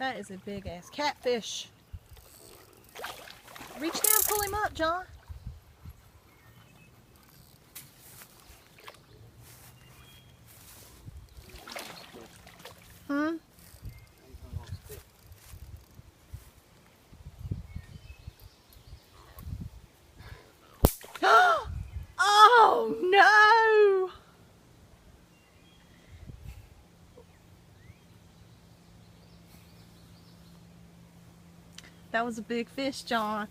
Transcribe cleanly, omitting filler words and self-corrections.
That is a big ass catfish. Reach down, pull him up, John. Hmm? Oh no! That was a big fish, John.